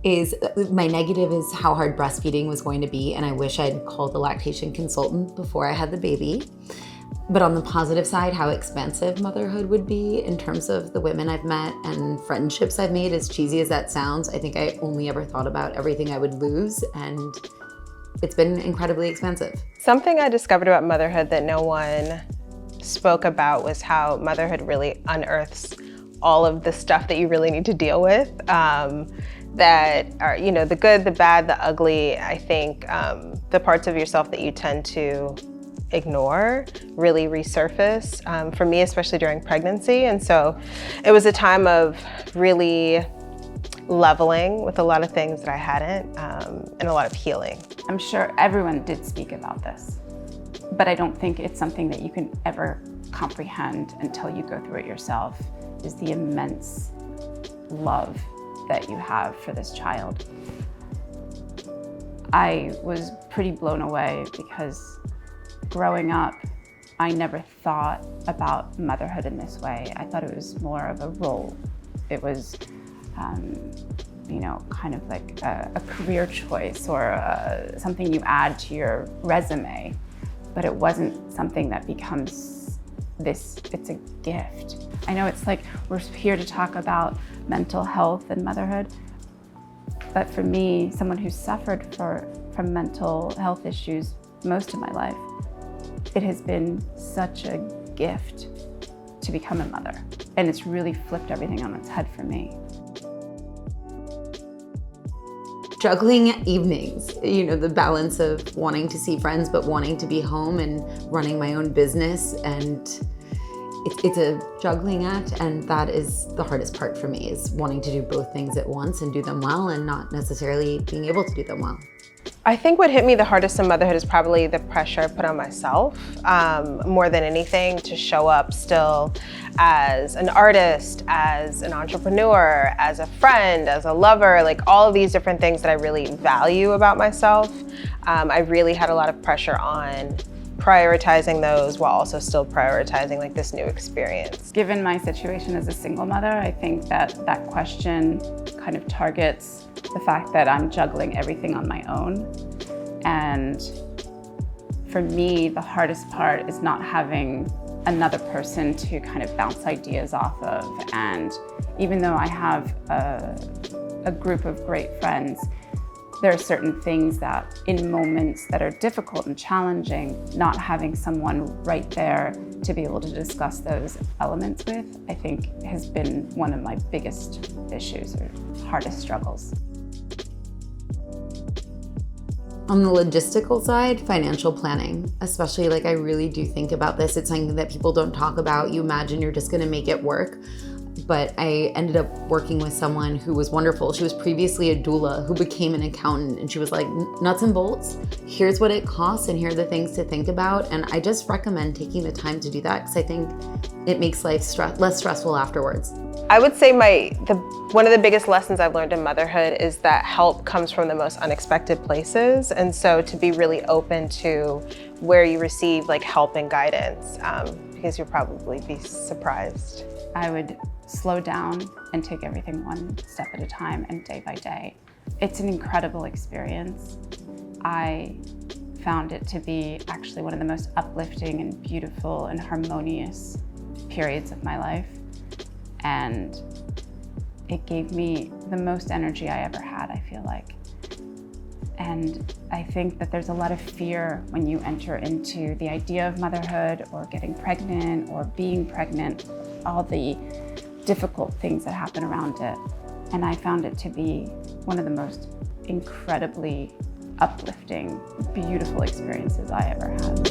is my negative is how hard breastfeeding was going to be, and I wish I'd called a lactation consultant before I had the baby. But on the positive side, how expansive motherhood would be in terms of the women I've met and friendships I've made, as cheesy as that sounds. I think I only ever thought about everything I would lose, and it's been incredibly expansive. Something I discovered about motherhood that no one spoke about was how motherhood really unearths all of the stuff that you really need to deal with. That are, the good, the bad, the ugly. I think the parts of yourself that you tend to ignore really resurface, for me, especially during pregnancy. And so it was a time of really leveling with a lot of things that I hadn't, and a lot of healing. I'm sure everyone did speak about this, but I don't think it's something that you can ever comprehend until you go through it yourself, is the immense love that you have for this child. I was pretty blown away because growing up, I never thought about motherhood in this way. I thought it was more of a role. It was, kind of like a career choice or something you add to your resume, but it wasn't something that becomes this, it's a gift. I know it's like we're here to talk about mental health and motherhood, but for me, someone who suffered from mental health issues most of my life, it has been such a gift to become a mother. And it's really flipped everything on its head for me. Juggling evenings, the balance of wanting to see friends but wanting to be home and running my own business, and it's a juggling act, and that is the hardest part for me, is wanting to do both things at once and do them well, and not necessarily being able to do them well. I think what hit me the hardest in motherhood is probably the pressure I put on myself, more than anything, to show up still as an artist, as an entrepreneur, as a friend, as a lover, like all of these different things that I really value about myself. I really had a lot of pressure on prioritizing those while also still prioritizing like this new experience. Given my situation as a single mother, I think that question kind of targets the fact that I'm juggling everything on my own. And for me, the hardest part is not having another person to kind of bounce ideas off of. And even though I have a group of great friends, there are certain things that in moments that are difficult and challenging, not having someone right there to be able to discuss those elements with, I think has been one of my biggest issues or hardest struggles. On the logistical side, financial planning, especially, I really do think about this. It's something that people don't talk about. You imagine you're just gonna make it work. But I ended up working with someone who was wonderful. She was previously a doula who became an accountant, and she was like, nuts and bolts, here's what it costs and here are the things to think about. And I just recommend taking the time to do that, because I think it makes life less stressful afterwards. I would say one of the biggest lessons I've learned in motherhood is that help comes from the most unexpected places. And so to be really open to where you receive help and guidance, because you'll probably be surprised. I would slow down and take everything one step at a time and day by day. It's an incredible experience. I found it to be actually one of the most uplifting and beautiful and harmonious periods of my life. And it gave me the most energy I ever had, I feel like. And I think that there's a lot of fear when you enter into the idea of motherhood or getting pregnant or being pregnant, all the difficult things that happen around it. And I found it to be one of the most incredibly uplifting, beautiful experiences I ever had.